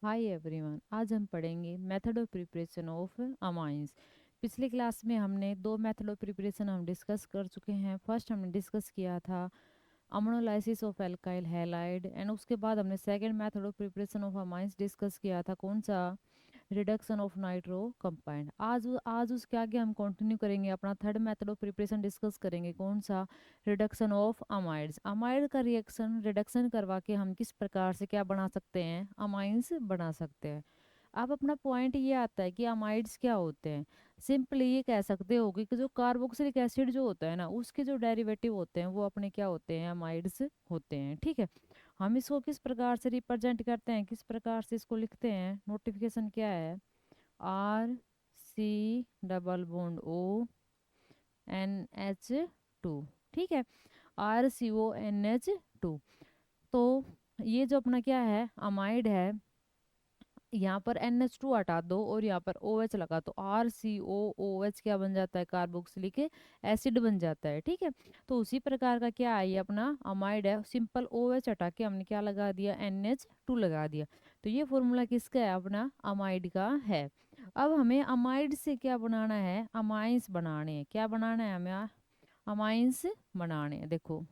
Hi everyone, आज हम पढ़ेंगे method of preparation of amines. पिछली क्लास में हमने दो मेथड ऑफ प्रिपरेशन हम डिस्कस कर चुके हैं। फर्स्ट हमने डिस्कस किया था ammonolysis of alkyl halide and उसके बाद हमने second method of preparation of amines discuss किया था, कौन सा, रिडक्शन ऑफ नाइट्रो कंपाउंड। आज उसके आगे हम कंटिन्यू करेंगे, अपना third method of preparation discuss करेंगे, कौन सा, रिडक्शन ऑफ अमाइड्स। अमाइड का रिएक्शन रिडक्शन करवा के हम किस प्रकार से क्या बना सकते हैं, अमाइंस बना सकते हैं। अब अपना पॉइंट ये आता है कि अमाइड्स क्या होते हैं। सिंपली ये कह सकते हो कि जो कार्बोक्सिलिक एसिड जो होता है ना, उसके जो डेरिवेटिव होते हैं वो अपने क्या होते हैं, अमाइड्स होते हैं। ठीक है, हम इसको किस प्रकार से रिप्रेजेंट करते हैं, किस प्रकार से इसको लिखते हैं, नोटिफिकेशन क्या है, RC double bond O NH2। ठीक है, RCONH2। तो ये जो अपना क्या है, अमाइड है, यहाँ पर NH2 हटा दो और यहाँ पर OH लगा तो RCOOH क्या बन जाता है, कार्बोक्सिलिक एसिड बन जाता है। ठीक है, तो उसी प्रकार का क्या है, ये अपना अमाइड है, सिंपल OH हटा के हमने क्या लगा दिया, NH2 लगा दिया। तो ये फॉर्मूला किसका है, अपना अमाइड का है। अब हमें अमाइड से क्या बनाना है, अमाइंस बनाने हैं। क्या बनाना है हमें, अमाइंस बनाने हैं। देखो,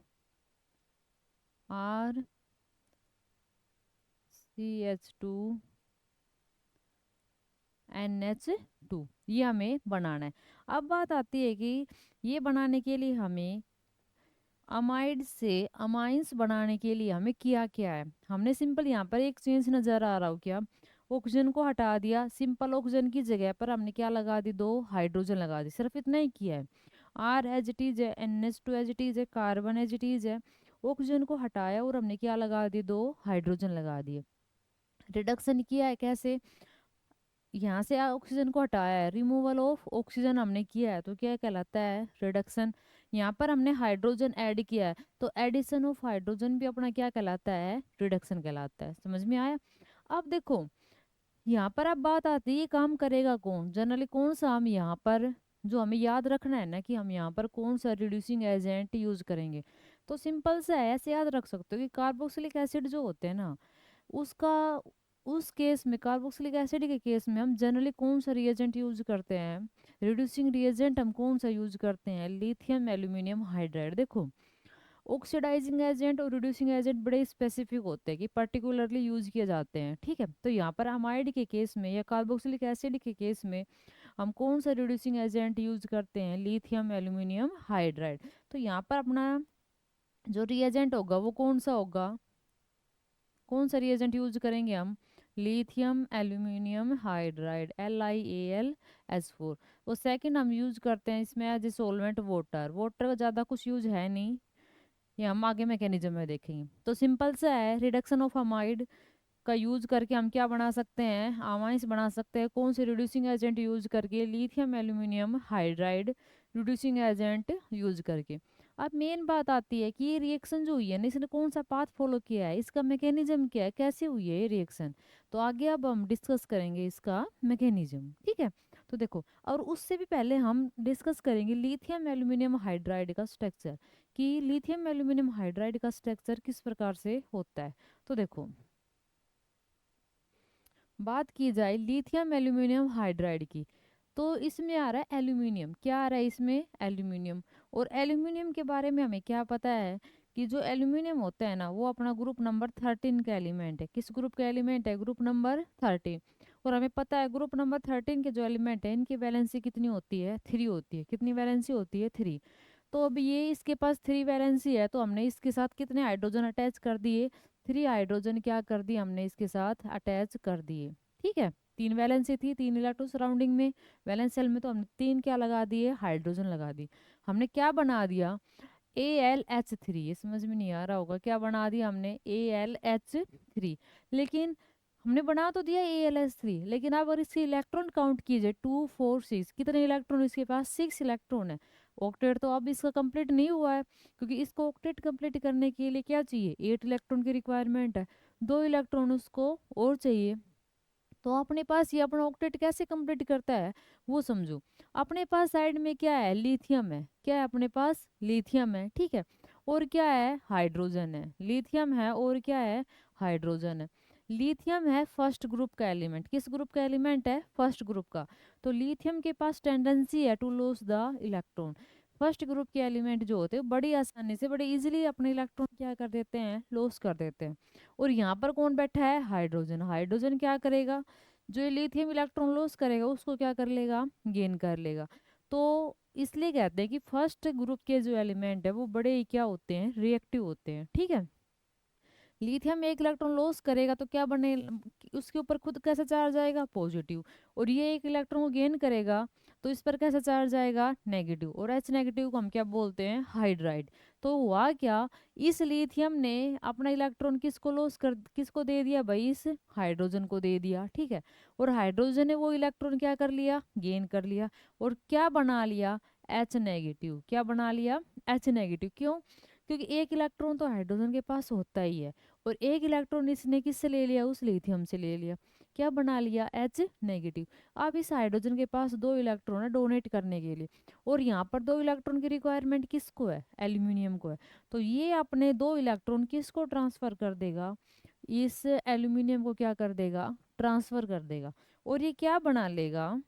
RCH2NH2 ये हमें बनाना है। अब बात आती है कि ये बनाने के लिए हमें अमाइड से अमाइंस बनाने के लिए हमें किया क्या है। हमने सिंपल यहाँ पर एक चेंज नजर आ रहा हो क्या, ऑक्सीजन को हटा दिया, सिंपल ऑक्सीजन की जगह पर हमने क्या लगा दी, दो हाइड्रोजन लगा दी, सिर्फ इतना ही किया है। R एज इट इज है, NH2 एज इट इज है, कार्बन एज इट इज है, ऑक्सीजन को हटाया और हमने क्या लगा दी, दो हाइड्रोजन लगा दिए। रिडक्शन किया है कैसे, यहाँ से ऑक्सीजन को हटाया है, रिमूवल ऑफ ऑक्सीजन हमने किया है, तो क्या कहलाता है, रिडक्शन। यहाँ पर हमने हाइड्रोजन ऐड किया है, तो एडिशन ऑफ हाइड्रोजन भी अपना क्या कहलाता है, रिडक्शन कहलाता है। समझ में आया। अब देखो, यहाँ पर अब बात आती है ये काम करेगा कौन, जनरली कौन सा हम यहाँ पर, जो हमें याद रखना है ना कि हम यहाँ पर कौन सा रिड्यूसिंग एजेंट यूज करेंगे। तो सिंपल सा है, ऐसे याद रख सकते हो कि कार्बोक्सिलिक एसिड जो होते हैं ना, उसका, उस केस में कार्बोक्सिलिक एसिड के केस में हम जनरली कौन सा रिएजेंट यूज करते हैं, रिड्यूसिंग रिएजेंट हम कौन सा यूज करते हैं, लिथियम एल्यूमिनियम हाइड्राइड। देखो, ऑक्सीडाइजिंग एजेंट और रिड्यूसिंग एजेंट बड़े स्पेसिफिक होते हैं कि पर्टिकुलरली यूज किए जाते हैं। ठीक है, तो यहाँ पर अमाइड के केस में या कार्बोक्सिलिक एसिड के केस में हम कौन सा रिड्यूसिंग एजेंट यूज करते हैं, लिथियम एल्यूमिनियम हाइड्राइड। तो यहाँ पर अपना जो रिएजेंट होगा वो कौन सा होगा, कौन सा रिएजेंट यूज करेंगे हम, लिथियम एल्यूमिनियम हाइड्राइड, LiAlH4। वो सेकंड हम यूज करते हैं इसमें as a solvent water. Water का ज़्यादा कुछ यूज है नहीं, ये हम आगे मैकेनिज्म में देखेंगे। तो सिंपल सा है, रिडक्शन ऑफ अमाइड का यूज करके हम क्या बना सकते हैं, अमाइंस बना सकते हैं, कौन से रिड्यूसिंग एजेंट यूज करके, lithium aluminium hydride reducing agent use करके। अब मेन बात आती है कि ये रिएक्शन जो हुई है ना, इसने कौन सा पाथ फॉलो किया है, इसका मैकेनिज्म क्या है, कैसे हुई है ये रिएक्शन। तो आगे अब हम डिस्कस करेंगे इसका मैकेनिज्म। ठीक है, तो देखो, और उससे भी पहले हम डिस्कस करेंगे लिथियम एल्यूमिनियम हाइड्राइड का स्ट्रक्चर, कि लिथियम एल्यूमिनियम हाइड्राइड का स्ट्रक्चर किस प्रकार से होता है। तो देखो, बात की जाए लिथियम एल्यूमिनियम हाइड्राइड की, तो इसमें आ रहा है एल्यूमिनियम, क्या आ रहा है इसमें, एल्यूमिनियम। और एल्यूमिनियम के बारे में हमें क्या पता है कि जो एल्यूमिनियम होता है ना, वो अपना ग्रुप नंबर 13 का एलिमेंट है। किस ग्रुप का एलिमेंट है, ग्रुप नंबर 13। और हमें पता है ग्रुप नंबर 13 के जो एलिमेंट है, इनकी वैलेंसी कितनी होती है, 3 होती है। कितनी वैलेंसी होती है, 3। तो अब ये इसके पास 3 वैलेंसी है, तो हमने इसके साथ कितने हाइड्रोजन अटैच कर दिए, 3 हाइड्रोजन क्या कर दिए हमने इसके साथ अटैच कर दिए। ठीक है, 3 वैलेंसी थी, 3 इलेक्ट्रॉन सराउंडिंग में, वैलेंस सेल में, तो हमने 3 क्या लगा दिए, हाइड्रोजन लगा दी। हमने क्या बना दिया, AlH3। ये समझ में नहीं आ रहा होगा, क्या बना दिया हमने, AlH3। लेकिन हमने बना तो दिया AlH3, लेकिन अब अगर इसके इलेक्ट्रॉन काउंट कीजिए, 2 4 6, कितने इलेक्ट्रॉन इसके पास, 6 इलेक्ट्रॉन है। ऑक्टेट तो अब इसका कंप्लीट नहीं हुआ है, क्योंकि इसको ऑक्टेट कंप्लीट करने के लिए क्या चाहिए, 8 इलेक्ट्रॉन की रिक्वायरमेंट है, 2 इलेक्ट्रॉन उसको और चाहिए। तो अपने पास ये अपना ऑक्टेट कैसे कंप्लीट करता है वो समझो। अपने पास साइड में क्या है, लिथियम है, क्या है अपने पास, लिथियम है। ठीक है, और क्या है, हाइड्रोजन है, लिथियम है और क्या है, हाइड्रोजन है। लिथियम है फर्स्ट ग्रुप का एलिमेंट। किस ग्रुप का एलिमेंट है? फर्स्ट ग्रुप का। तो लिथियम के पास टेंडेंसी है to lose the electron. First group के एलिमेंट जो होते हैं बड़ी आसानी से, बड़े इजीली अपने इलेक्ट्रॉन क्या कर देते हैं? लॉस कर देते हैं। और यहाँ पर कौन बैठा है? हाइड्रोजन। हाइड्रोजन क्या करेगा? जो लिथियम इलेक्ट्रॉन लॉस करेगा उसको क्या कर लेगा? गेन कर लेगा। तो इसलिए कहते हैं कि फर्स्ट ग्रुप के जो एलिमेंट है वो बड़े ही क्या होते हैं? रिएक्टिव होते हैं। ठीक है। लिथियम एक इलेक्ट्रॉन लॉस करेगा तो क्या बने? उसके ऊपर खुद कैसा चार्ज आएगा? पॉजिटिव। और ये एक इलेक्ट्रॉन को गेन करेगा तो इस पर कैसा चार्ज आएगा? नेगेटिव। और एच नेगेटिव को हम क्या बोलते हैं? हाइड्राइड। तो हुआ क्या? इस लिथियम ने अपना इलेक्ट्रॉन किसको लॉस कर, किसको दे दिया भाई? इस हाइड्रोजन को दे दिया। ठीक है। और हाइड्रोजन ने वो इलेक्ट्रॉन क्या कर लिया? गेन कर लिया। और क्या बना लिया? H negative. क्या बना लिया? H negative. क्यों? क्योंकि एक इलेक्ट्रॉन तो हाइड्रोजन के पास होता ही है, और एक इलेक्ट्रॉन इसने किससे ले लिया? उस लिथियम से ले लिया। क्या बना लिया? H negative. अब इस हाइड्रोजन के पास दो इलेक्ट्रॉन है डोनेट करने के लिए, और यहाँ पर दो इलेक्ट्रॉन की रिक्वायरमेंट किसको है? एल्यूमिनियम को है। तो ये अपने दो इलेक्ट्रॉन किसको ट्रांसफर कर देगा? इस एल्यूमिनियम को क्या कर देगा? ट्रांसफर कर देगा। और ये क्या बना लेगा?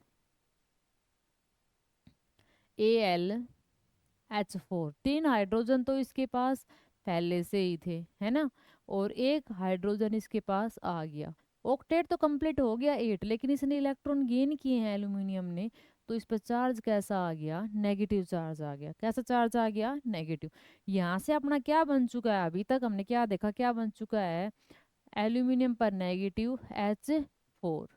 AlH4। तीन हाइड्रोजन तो इसके पास पहले से ही थे, है ना। और एक हाइड्रोजन इसके पास आ गया। ऑक्टेट तो कंप्लीट हो गया 8, लेकिन इसने इलेक्ट्रॉन गेन किए हैं एल्यूमिनियम ने। तो इस पर चार्ज कैसा आ गया? नेगेटिव चार्ज आ गया। कैसा चार्ज आ गया? नेगेटिव। यहाँ से अपना क्या बन चुका है? अभी तक हमने क्या देखा? क्या बन चुका है? एल्यूमिनियम पर नेगेटिव H4।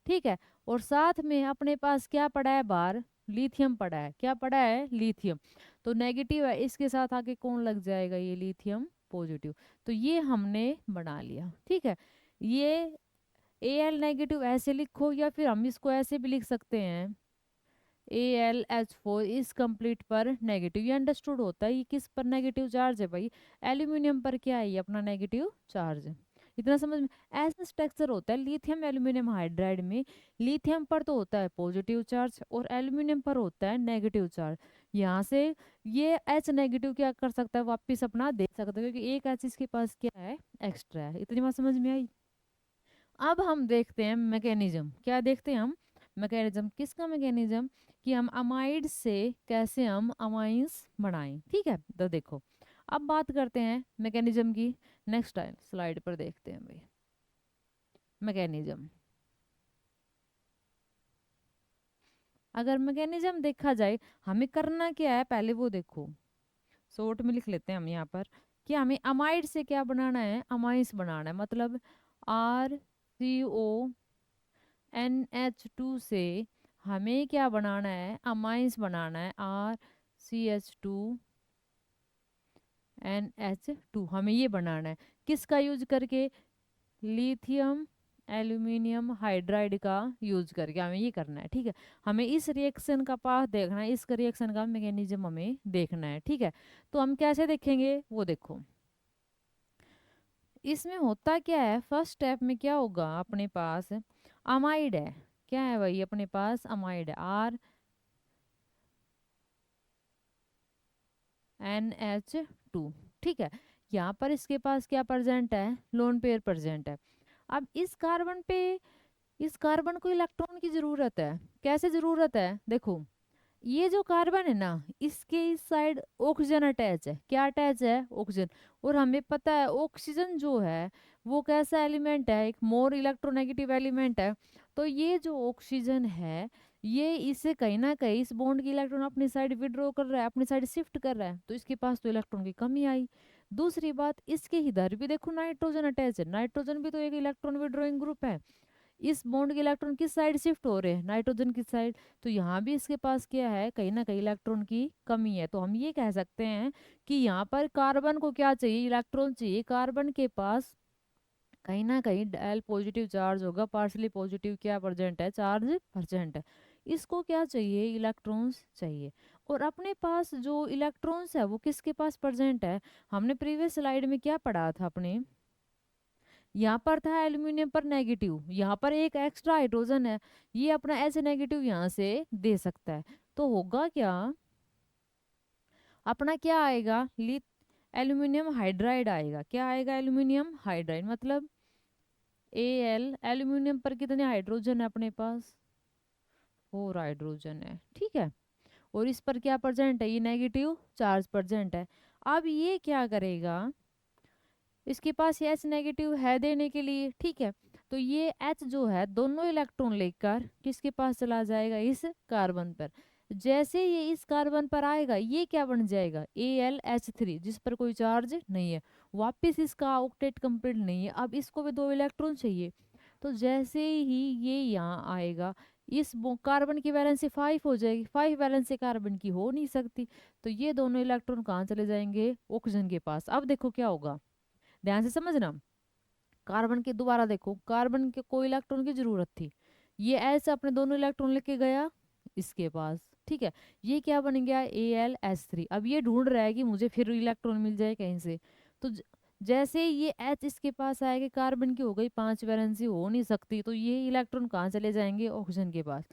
ठीक है। और साथ में अपने पास क्या पड़ा है? बाहर लिथियम पड़ा है। क्या पड़ा है? लिथियम। तो नेगेटिव है, इसके साथ आके कौन लग जाएगा? ये लिथियम पॉजिटिव। तो ये हमने बना लिया। ठीक है। ये Al नेगेटिव ऐसे लिखो, या फिर हम इसको ऐसे भी लिख सकते हैं, AlH4 इस कंप्लीट पर नेगेटिव। ये अंडरस्टूड होता है। ये किस पर नेगेटिव चार्ज है भाई? एल्यूमिनियम पर क्या है? ये अपना नेगेटिव चार्ज है। इतना समझ में? ऐसा स्ट्रक्चर होता है लिथियम एल्यूमिनियम हाइड्राइड में। लिथियम पर तो होता है पॉजिटिव चार्ज और एल्यूमिनियम पर होता है नेगेटिव चार्ज। यहाँ से ये H नेगेटिव क्या कर सकता है? वापिस अपना दे सकता है, क्योंकि एक H इसके पास क्या है? एक्स्ट्रा है। इतनी बात समझ में आई? अब हम देखते हैं मैकेनिज्म। क्या देखते हैं हम? मैकेनिज्म। किसका मैकेनिज्म? कि हम अमाइड से कैसे हम अमाइंस बनाएं। ठीक है। तो देखो, अब बात करते हैं मैकेनिज्म की। नेक्स्ट टाइम स्लाइड पर देखते हैं भाई मैकेनिज्म। अगर मैकेनिज्म देखा जाए, हमें करना क्या है पहले वो देखो। शॉर्ट में लिख लेते हैं हम यहाँ पर कि हमें अमाइड से क्या बनाना है? अमाइंस बनाना है। मतलब RCONH2 से हमें क्या बनाना है? अमाइंस बनाना है। RCH2NH2 हमें ये बनाना है। किसका यूज करके? लिथियम एल्यूमिनियम हाइड्राइड का यूज करके हमें ये करना है। ठीक है। हमें इस रिएक्शन का पाथ देखना है, इस रिएक्शन का मैकेनिज्म हमें देखना है। ठीक है। तो हम कैसे देखेंगे वो देखो। इसमें होता क्या है? फर्स्ट स्टेप में क्या होगा? अपने पास अमाइड है। क्या है भाई? अपने पास अमाइड है, RNH2। ठीक है। यहाँ पर इसके पास क्या प्रेजेंट है? लोन पेयर प्रेजेंट है। अब इस कार्बन को इलेक्ट्रॉन की जरूरत है। कैसे जरूरत है? देखो, ये जो कार्बन है ना, इसके इस साइड ऑक्सीजन अटैच है। क्या अटैच है? ऑक्सीजन। और हमें पता है ऑक्सीजन जो है वो कैसा एलिमेंट है? एक मोर इलेक्ट्रोनेगेटिव एलिमेंट है। तो ये जो ऑक्सीजन है, ये इसे कहीं ना कहीं इस बॉन्ड की इलेक्ट्रॉन अपनी साइड विड्रॉ कर रहा है, अपनी साइड शिफ्ट कर रहा है। तो इसके पास तो इलेक्ट्रॉन की कमी आई। दूसरी बात, इसके इधर भी देखो नाइट्रोजन अटैच है। नाइट्रोजन भी तो एक इलेक्ट्रॉन विड्रॉइंग ग्रुप है। इस बॉन्ड के इलेक्ट्रॉन किस साइड शिफ्ट हो रहे हैं? नाइट्रोजन की साइड। तो यहाँ भी इसके पास क्या है? कहीं ना कहीं इलेक्ट्रॉन की कमी है। तो हम ये कह सकते हैं कि यहाँ पर कार्बन को क्या चाहिए? इलेक्ट्रॉन चाहिए। कार्बन के पास कहीं ना कहीं एल पॉजिटिव चार्ज होगा, पार्शली पॉजिटिव क्या प्रेजेंट है? चार्ज प्रेजेंट है। इसको क्या चाहिए? इलेक्ट्रॉन्स चाहिए। और अपने पास जो इलेक्ट्रॉन्स है वो किसके पास प्रेजेंट है? हमने प्रीवियस स्लाइड में क्या पढ़ा था अपने? यहाँ पर था एल्यूमिनियम पर नेगेटिव, यहाँ पर एक एक्स्ट्रा हाइड्रोजन है, ये अपना एच नेगेटिव यहाँ से दे सकता है। तो होगा क्या? अपना क्या आएगा? लिथ एल्यूमिनियम हाइड्राइड आएगा। क्या आएगा? Aluminium hydride. मतलब Al, एल्यूमिनियम पर कितने हाइड्रोजन है अपने पास? 4 हाइड्रोजन है, ठीक है। और इस पर क्या प्रेजेंट है? ये नेगेटिव चार्ज प्रेजेंट है। अब ये क्या करेगा, इसके पास H नेगेटिव है देने के लिए, ठीक है। तो ये H जो है दोनों इलेक्ट्रॉन लेकर किसके पास चला जाएगा? इस कार्बन पर। जैसे ये इस कार्बन पर आएगा, ये क्या बन जाएगा? AlH3, जिस पर कोई चार्ज नहीं है। वापस इसका ऑक्टेट कंप्लीट नहीं है, अब इसको भी 2 इलेक्ट्रॉन चाहिए। तो जैसे ही ये यहाँ आएगा, इस कार्बन की वैलेंसी 5 हो जाएगी। 5 वैलेंसी कार्बन की हो नहीं सकती, तो ये दोनों इलेक्ट्रॉन कहाँ चले जाएंगे? ऑक्सीजन के पास। अब देखो क्या होगा, ध्यान से समझना। कार्बन के दोबारा देखो, कार्बन के कोई इलेक्ट्रॉन की जरूरत थी, ये ऐसे अपने दोनों इलेक्ट्रॉन लेके गया इसके पास, ठीक है। ये क्या बन गया? AlH3। अब ये ढूंढ रहा है कि मुझे फिर इलेक्ट्रॉन मिल जाए कहीं से। तो जैसे ये H इसके पास आएगा, कार्बन की हो गई 5 वैलेंसी, हो नहीं सकती, तो ये इलेक्ट्रॉन कहाँ चले जाएंगे? ऑक्सीजन के पास।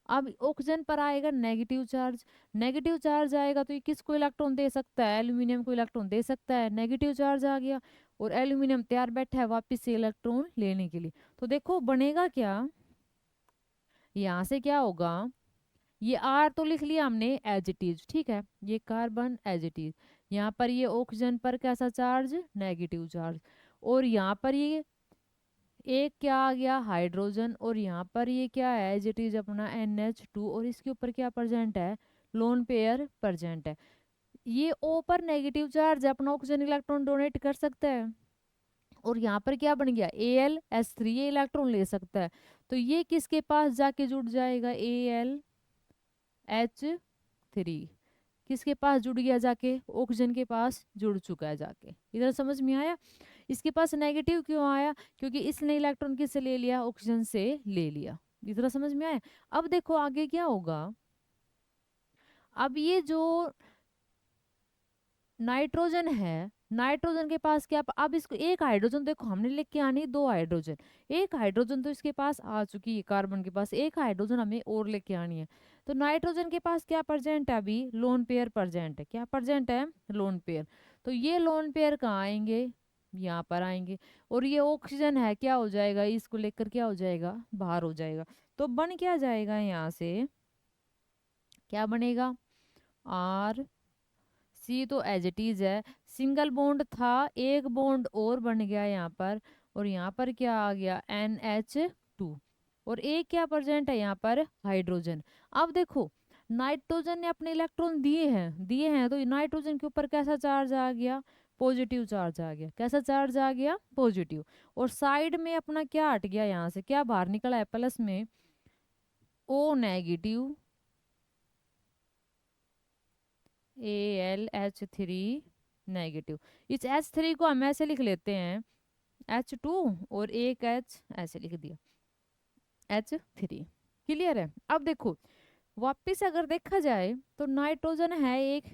अब ऑक्सीजन पर आएगा नेगेटिव चार्ज, नेगेटिव चार्ज आएगा तो ये किसको इलेक्ट्रॉन दे सकता है? एल्यूमिनियम को इलेक्ट्रॉन दे सकता है, नेगेटिव चार्ज आ गया। और एल्यूमिनियम तैयार बैठा है वापस से इलेक्ट्रॉन लेने के लिए। तो देखो बनेगा क्या, यहाँ से क्या होगा, ये R तो लिख लिया हमने एज इट इज, ठीक है। ये कार्बन एज इट इज, यहाँ पर ये ऑक्सीजन पर कैसा चार्ज? Negative charge. और यहाँ पर ये एक क्या आ गया? हाइड्रोजन। और यहाँ पर ये क्या है? एज इट इज अपना NH2। और इसके ऊपर क्या प्रेजेंट है? लोन पेयर प्रेजेंट है। ये O पर नेगेटिव चार्ज है, अपना ऑक्सीजन इलेक्ट्रॉन डोनेट कर सकता है। और यहाँ पर क्या बन गया? AlH3, ये इलेक्ट्रॉन ले सकता है। तो ये किसके पास जाके जुड़ जाएगा? AlH3 किसके पास जुड़ गया? जाके ऑक्सीजन के पास जुड़ चुका है जाके। इधर समझ में आया? इसके पास नेगेटिव क्यों आया? क्योंकि इसने इलेक्ट्रॉन किससे ले लिया? ऑक्सीजन से ले लिया। इधर समझ में आया? अब देखो आगे क्या होगा। अब ये जो नाइट्रोजन है, नाइट्रोजन के पास क्या? अब इसको एक हाइड्रोजन देखो हमने लेके आनी 2 हाइड्रोजन, एक हाइड्रोजन तो इसके पास आ चुकी है, कार्बन के पास एक हाइड्रोजन हमें और लेके आनी है। तो नाइट्रोजन के पास क्या प्रेजेंट है? अभी लोन पेयर प्रेजेंट है। क्या प्रेजेंट है? Lone pair. तो ये लोन पेयर कहाँ आएंगे? यहाँ पर आएंगे। और ये ऑक्सीजन है, क्या हो जाएगा? इसको लेकर क्या हो जाएगा? बाहर हो जाएगा। तो बन क्या जाएगा यहाँ से? क्या बनेगा? R C तो एज इट इज है, सिंगल बॉन्ड था, एक बॉन्ड और बन गया यहाँ पर। और यहाँ पर क्या आ गया? NH2। और एक क्या प्रेजेंट है यहाँ पर? हाइड्रोजन। अब देखो नाइट्रोजन ने अपने इलेक्ट्रॉन दिए हैं तो नाइट्रोजन के ऊपर कैसा चार्ज आ गया? पॉजिटिव चार्ज आ गया। कैसा चार्ज आ गया? पॉजिटिव। और साइड में अपना क्या हट गया? यहाँ से क्या बाहर निकला है? प्लस में O नेगेटिव, AlH3 नेगेटिव। इस H3 को हम ऐसे लिख लेते हैं H2, और एक H ऐसे लिख दिया H3। क्लियर है? अब देखो वापस अगर देखा जाए तो नाइट्रोजन है एक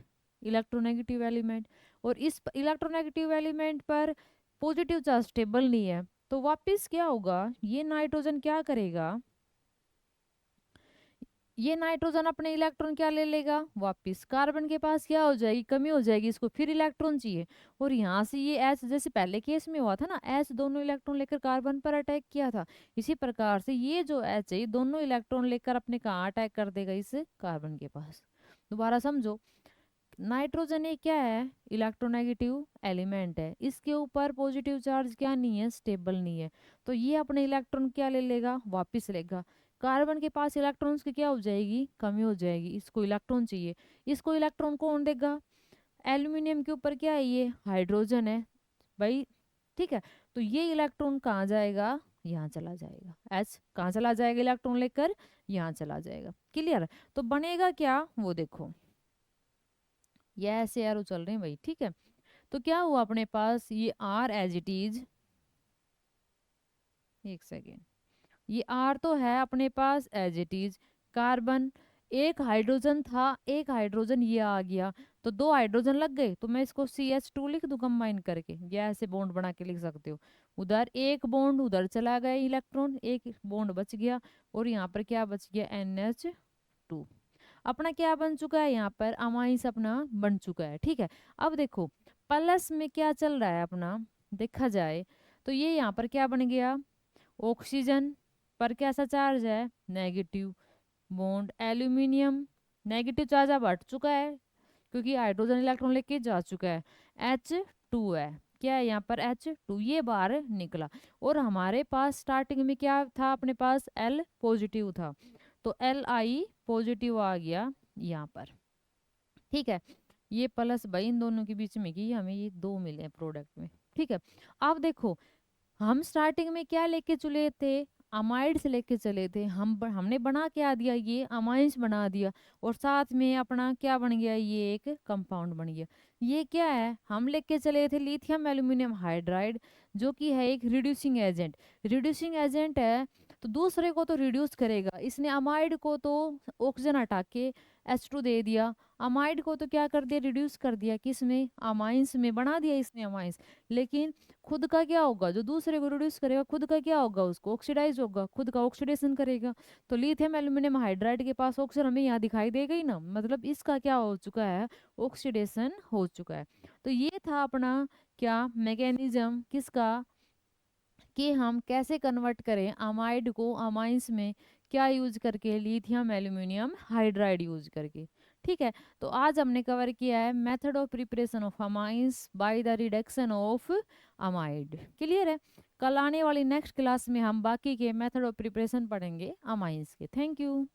इलेक्ट्रोनेगेटिव एलिमेंट, और इस इलेक्ट्रोनेगेटिव एलिमेंट पर पॉजिटिव चार्ज स्टेबल नहीं है। तो वापस क्या होगा? ये नाइट्रोजन क्या करेगा? ये नाइट्रोजन अपने इलेक्ट्रॉन क्या ले लेगा? वापस कार्बन के पास क्या हो जाएगी? कमी हो जाएगी, इसको फिर इलेक्ट्रॉन चाहिए। और यहाँ से ये H, जैसे पहले केस में हुआ था ना, H दोनों इलेक्ट्रॉन लेकर कार्बन पर अटैक किया था, इसी प्रकार से ये जो H है ये दोनों इलेक्ट्रॉन लेकर अपने कहाँ अटैक कर देगा? इस कार्बन के पास। दोबारा समझो, नाइट्रोजन एक क्या है? इलेक्ट्रोनेगेटिव एलिमेंट है, इसके ऊपर पॉजिटिव चार्ज क्या नहीं है? स्टेबल नहीं है। तो ये अपने इलेक्ट्रॉन क्या ले लेगा? वापस लेगा। कार्बन के पास इलेक्ट्रॉन्स की क्या हो जाएगी? कमी हो जाएगी, इसको इलेक्ट्रॉन चाहिए। इसको इलेक्ट्रॉन कौन देगा? एल्यूमिनियम के ऊपर क्या है? ये हाइड्रोजन है भाई, ठीक है। तो ये इलेक्ट्रॉन कहाँ जाएगा? यहाँ चला जाएगा। एच कहाँ चला जाएगा? इलेक्ट्रॉन लेकर यहाँ चला जाएगा। क्लियर? तो बनेगा क्या वो देखो, ये ऐसे एरो चल रहे हैं भाई, ठीक है। तो क्या हुआ अपने पास? ये R एज इट इज, एक सेकेंड, ये R तो है अपने पास एज इट इज। कार्बन एक हाइड्रोजन था, एक हाइड्रोजन ये आ गया, तो 2 हाइड्रोजन लग गए। तो मैं इसको CH2 लिख दूं कंबाइन करके, या ऐसे बॉन्ड बना के लिख सकते हो। उधर एक बॉन्ड उधर चला गया इलेक्ट्रॉन, एक बॉन्ड बच गया। और यहाँ पर क्या बच गया? NH2। अपना क्या बन चुका है? यहाँ पर अमाइंस अपना बन चुका है, ठीक है। अब देखो प्लस में क्या चल रहा है अपना, देखा जाए तो ये यहाँ पर क्या बन गया? ऑक्सीजन पर कैसा चार्ज है, negative bond, aluminium negative charge अब हट चुका है क्योंकि हाइड्रोजन इलेक्ट्रॉन लेके जा चुका है, H2 है, क्या है यहाँ पर H2, ये बाहर निकला। और हमारे पास स्टार्टिंग में क्या था, अपने पास L पॉजिटिव था, तो Li पॉजिटिव आ गया यहाँ पर। ठीक है, ये प्लस भाई इन दोनों के बीच में की, हमें ये 2 मिले हैं प्रोडक्ट में। ठीक है, अब देखो हम स्टार्टिंग में क्या लेके चले थे, अमाइड्स लेके चले थे, हमने बना क्या दिया, ये अमाइंस बना दिया, और साथ में अपना क्या बन गया, ये एक कंपाउंड बन गया। ये क्या है, हम लेके चले थे लिथियम एल्यूमिनियम हाइड्राइड, जो कि है एक रिड्यूसिंग एजेंट। रिड्यूसिंग एजेंट है तो दूसरे को तो रिड्यूस करेगा, इसने अमाइड को तो ऑक्सीजन हटा के H2 दे दिया, अमाइड को तो क्या कर दिया, रिड्यूस कर दिया, किस में, अमाइंस में बना दिया इसने अमाइंस। लेकिन खुद का क्या होगा, जो दूसरे को रिड्यूस करेगा खुद का क्या होगा, उसको ऑक्सीडाइज होगा, खुद का ऑक्सीडेशन करेगा। तो लिथियम एल्यूमिनियम हाइड्राइड के पास ऑक्सीजन हमें यहाँ दिखाई देगा ही ना, मतलब इसका क्या हो चुका है, ऑक्सीडेशन हो चुका है। तो ये था अपना क्या मैकेनिज्म किसका, कि हम कैसे कन्वर्ट करें अमाइड को अमाइंस में, क्या यूज करके, लिथियम एल्यूमिनियम हाइड्राइड यूज करके। ठीक है, तो आज हमने कवर किया है method of preparation of amines by the reduction of amide. Clear है, कल आने वाली नेक्स्ट क्लास में हम बाकी के मेथड ऑफ प्रिपरेशन पढ़ेंगे अमाइंस के। Thank you.